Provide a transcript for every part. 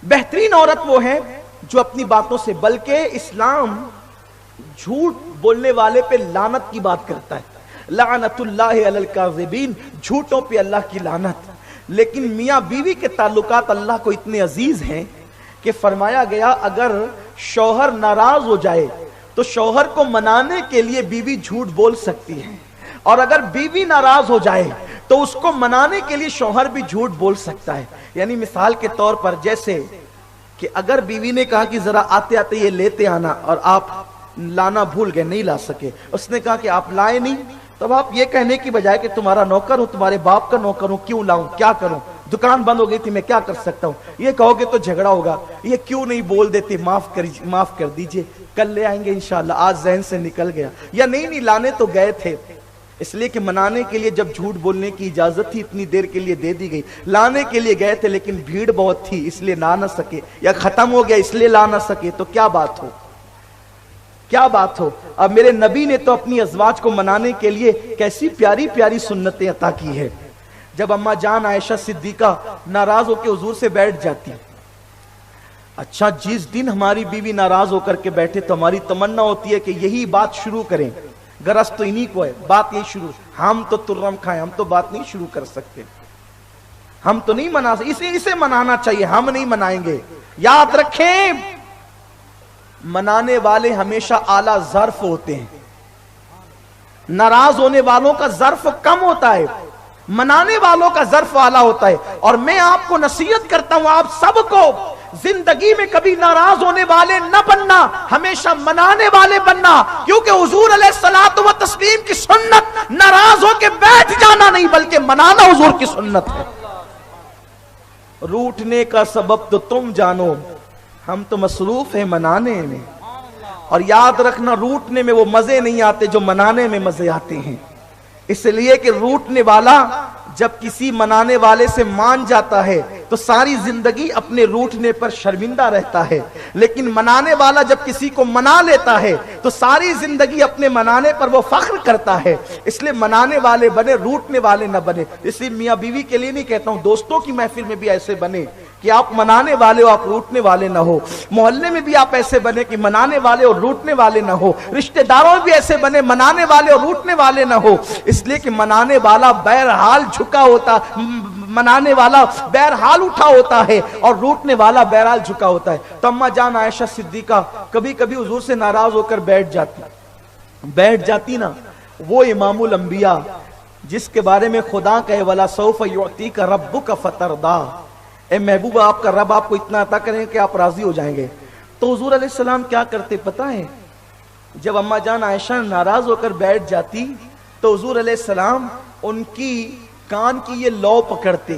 بہترین عورت وہ ہے جو اپنی باتوں سے، بلکہ اسلام جھوٹ بولنے والے پہ لعنت کی بات کرتا ہے، لعنت اللہ علی الکاذبین، جھوٹوں پہ اللہ کی لعنت۔ لیکن میاں بیوی کے تعلقات اللہ کو اتنے عزیز ہیں کہ فرمایا گیا اگر شوہر ناراض ہو جائے تو شوہر کو منانے کے لیے بیوی جھوٹ بول سکتی ہے، اور اگر بیوی ناراض ہو جائے تو اس کو منانے کے لیے شوہر بھی جھوٹ بول سکتا ہے۔ یعنی مثال کے طور پر جیسے کہ اگر بیوی نے کہا کہ ذرا آتے آتے یہ لیتے آنا، اور آپ لانا بھول گئے، نہیں لا سکے، اس نے کہا کہ آپ لائے نہیں، تب آپ یہ کہنے کی بجائے کہ تمہارا نوکر ہوں، تمہارے باپ کا نوکر ہوں، کیوں لاؤں، کیا کروں، دکان بند ہو گئی تھی، میں کیا کر سکتا ہوں، یہ کہو گے تو جھگڑا ہوگا، یہ کیوں نہیں بول دیتے، معاف کر دیجئے، کل لے آئیں گے انشاءاللہ، آج ذہن سے نکل گیا، یا نہیں لانے تو گئے تھے، اس لیے کہ منانے کے لیے جب جھوٹ بولنے کی اجازت تھی اتنی دیر کے لیے دے دی گئی، لانے کے لیے گئے تھے لیکن بھیڑ بہت تھی اس لیے لا نہ سکے، یا ختم ہو گیا اس لیے لا نہ سکے، تو کیا بات ہو، کیا بات ہو۔ اب میرے نبی نے تو اپنی ازواج کو منانے کے لیے کیسی پیاری پیاری سنتیں عطا کی ہے۔ جب اماں جان عائشہ صدیقہ ناراض ہو کے حضور سے بیٹھ جاتی، اچھا جس دن ہماری بیوی ناراض ہو کر کے بیٹھے تو ہماری تمنا ہوتی ہے کہ یہی بات شروع کریں، غرض تو انہی کو ہے، بات یہی شروع، ہم تو ترم کھائیں، ہم تو بات نہیں شروع کر سکتے، ہم تو نہیں منا سکتے، اسے منانا چاہیے، ہم نہیں منائیں گے۔ یاد رکھیں منانے والے ہمیشہ اعلیٰ ظرف ہوتے ہیں، ناراض ہونے والوں کا ظرف کم ہوتا ہے، منانے والوں کا ظرف اعلیٰ ہوتا ہے۔ اور میں آپ کو نصیحت کرتا ہوں، آپ سب کو زندگی میں کبھی ناراض ہونے والے نہ بننا، ہمیشہ منانے والے بننا، کیونکہ حضور علیہ الصلوۃ والتسلیم کی سنت ناراض ہو کے بیٹھ جانا نہیں بلکہ منانا حضور کی سنت ہے۔ روٹنے کا سبب تو تم جانو، ہم تو مصروف ہیں منانے میں، اور یاد رکھنا روٹنے میں وہ مزے نہیں آتے جو منانے میں مزے آتے ہیں، اس لیے کہ روٹنے والا جب کسی منانے والے سے مان جاتا ہے تو ساری زندگی اپنے روٹنے پر شرمندہ رہتا ہے، لیکن منانے والا جب کسی کو منا لیتا ہے تو ساری زندگی اپنے منانے پر وہ فخر کرتا ہے۔ اس لیے منانے والے بنے، روٹنے والے نہ بنے۔ اس لیے میاں بیوی کے لیے نہیں کہتا ہوں، دوستوں کی محفل میں بھی ایسے بنے کہ آپ منانے والے ہو، آپ روٹنے والے نہ ہو، محلے میں بھی آپ ایسے بنے کہ منانے والے اور روٹنے والے نہ ہو، رشتہ داروں میں بھی ایسے بنے منانے والے اور روٹنے والے نہ ہو، اس لیے کہ منانے والا بہرحال جھکا ہوتا، منانے والا بہرحال اٹھا ہوتا ہے اور روٹنے والا بہرحال جھکا ہوتا ہے۔ تو اماں جان عائشہ صدیقہ کبھی کبھی حضور سے ناراض ہو کر بیٹھ جاتی نا، وہ امام الانبیاء جس کے بارے میں خدا کہے وَلَا سَوْفَ يُعْطِيكَ رَبُّكَ فَتَرْضَىٰ، اے محبوب آپ کا رب آپ کو اتنا عطا کریں کہ آپ راضی ہو جائیں گے۔ تو حضور علیہ السلام کیا کرتے پتہ ہے؟ جب اماں جان عائشہ ناراض ہو کر بیٹھ جاتی تو حضور علیہ السلام ان کی کان کی یہ لو پکڑتے،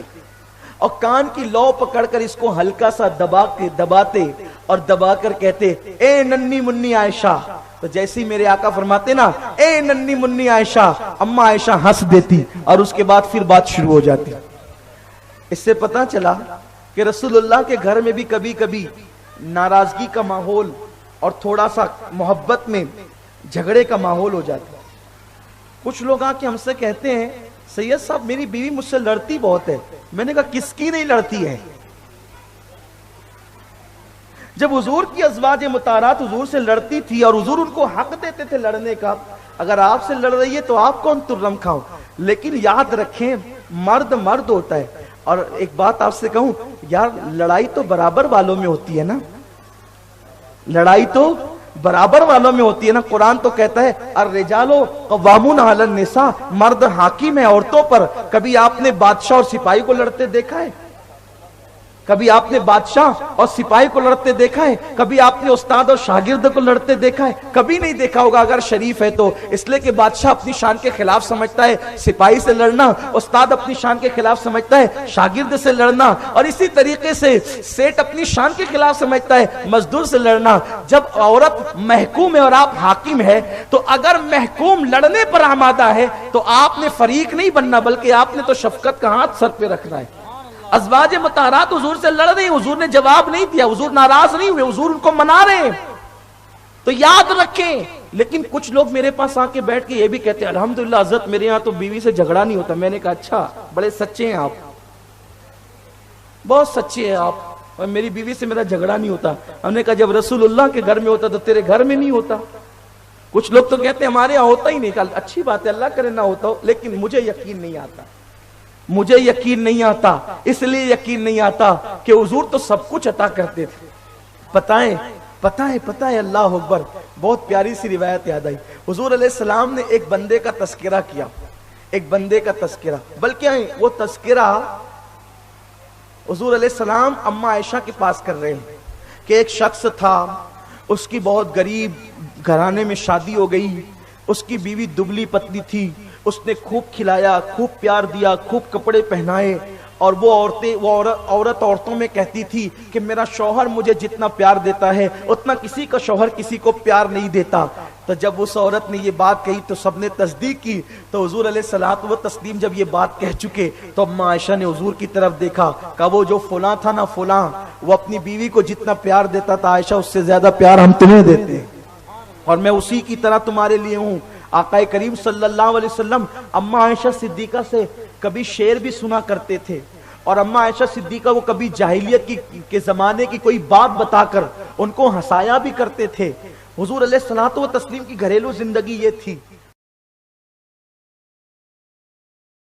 اور کان کی لو پکڑ کر اس کو ہلکا سا دباتے اور دبا کر کہتے اے ننی منی عائشہ، تو جیسے میرے آقا فرماتے نا اے ننی منی عائشہ، اماں عائشہ ہنس دیتی اور اس کے بعد پھر بات شروع ہو جاتی۔ اس سے پتہ چلا کہ رسول اللہ کے گھر میں بھی کبھی کبھی ناراضگی کا ماحول اور تھوڑا سا محبت میں جھگڑے کا ماحول ہو جاتا ہے۔ کچھ لوگ آ کے ہم سے کہتے ہیں سید صاحب میری بیوی مجھ سے لڑتی بہت ہے، میں نے کہا کس کی نہیں لڑتی ہے؟ جب حضور کی ازواج مطہرات حضور سے لڑتی تھی اور حضور ان کو حق دیتے تھے لڑنے کا، اگر آپ سے لڑ رہی ہے تو آپ کون ترم کھاؤ، لیکن یاد رکھیں مرد مرد ہوتا ہے۔ اور ایک بات آپ سے کہوں یار، لڑائی تو برابر والوں میں ہوتی ہے نا، لڑائی تو برابر والوں میں ہوتی ہے نا۔ قرآن تو کہتا ہے الرجال قوامون علی النساء، مرد حاکم ہے عورتوں پر۔ کبھی آپ نے بادشاہ اور سپاہی کو لڑتے دیکھا ہے؟ کبھی آپ نے بادشاہ اور سپاہی کو لڑتے دیکھا ہے؟ کبھی آپ نے استاد اور شاگرد کو لڑتے دیکھا ہے؟ کبھی نہیں دیکھا ہوگا اگر شریف ہے تو، اس لیے کہ بادشاہ اپنی شان کے خلاف سمجھتا ہے سپاہی سے لڑنا، استاد اپنی شان کے خلاف سمجھتا ہے شاگرد سے لڑنا، اور اسی طریقے سے سیٹ اپنی شان کے خلاف سمجھتا ہے مزدور سے لڑنا۔ جب عورت محکوم ہے اور آپ حاکم ہے تو اگر محکوم لڑنے پر آمادہ ہے تو آپ نے فریق نہیں بننا بلکہ آپ نے تو شفقت کا ہاتھ سر پہ رکھنا ہے۔ ازواج مطہرات حضور سے لڑ رہی، حضور نے جواب نہیں دیا، حضور ناراض نہیں ہوئے، حضور ان کو منا رہے ہیں۔ تو یاد رکھیں، لیکن کچھ لوگ میرے پاس آ کے بیٹھ کے یہ بھی کہتے ہیں الحمدللہ حضرت میرے یہاں تو بیوی سے جھگڑا نہیں ہوتا۔ میں نے کہا اچھا، بڑے سچے ہیں آپ، بہت سچے ہیں آپ، اور میری بیوی سے میرا جھگڑا نہیں ہوتا. ہم نے کہا جب رسول اللہ کے گھر میں ہوتا تو تیرے گھر میں نہیں ہوتا. کچھ لوگ تو کہتے ہیں ہمارے یہاں ہوتا ہی نہیں. کہا اچھی بات ہے, اللہ کرے نہ ہوتا ہو, لیکن مجھے یقین نہیں آتا. مجھے یقین نہیں آتا. اس لیے یقین نہیں آتا کہ حضور تو سب کچھ عطا کرتے تھے. پتہ ہے اللہ اکبر, بہت پیاری سی روایت یاد آئی. حضور علیہ السلام نے ایک بندے کا تذکرہ کیا, ایک بندے کا تذکرہ, بلکہ وہ تذکرہ حضور علیہ السلام اماں عائشہ کے پاس کر رہے ہیں کہ ایک شخص تھا, اس کی بہت غریب گھرانے میں شادی ہو گئی, اس کی بیوی دبلی پتلی تھی, اس نے خوب کھلایا, خوب پیار دیا, خوب کپڑے پہنائے, اور وہ عورت عورتوں میں کہتی تھی کہ میرا شوہر مجھے جتنا پیار دیتا ہے اتنا کسی کا شوہر کسی کو پیار نہیں دیتا. تو جب اس عورت نے یہ بات کہی تو سب نے تصدیق کی. تو حضور علیہ الصلوۃ والتسلیم جب یہ بات کہہ چکے تو اماں عائشہ نے حضور کی طرف دیکھا, کہا وہ جو فلاں تھا نا فلاں, وہ اپنی بیوی کو جتنا پیار دیتا تھا عائشہ اس سے زیادہ پیار ہم تمہیں دیتے ہیں, اور میں اسی کی طرح تمہارے لیے ہوں. آقا کریم صلی اللہ علیہ وسلم اماں عائشہ صدیقہ سے کبھی شعر بھی سنا کرتے تھے, اور اماں عائشہ صدیقہ کو کبھی جاہلیت کے زمانے کی کوئی بات بتا کر ان کو ہنسایا بھی کرتے تھے. حضور علیہ الصلوۃ والتسلیم کی گھریلو زندگی یہ تھی.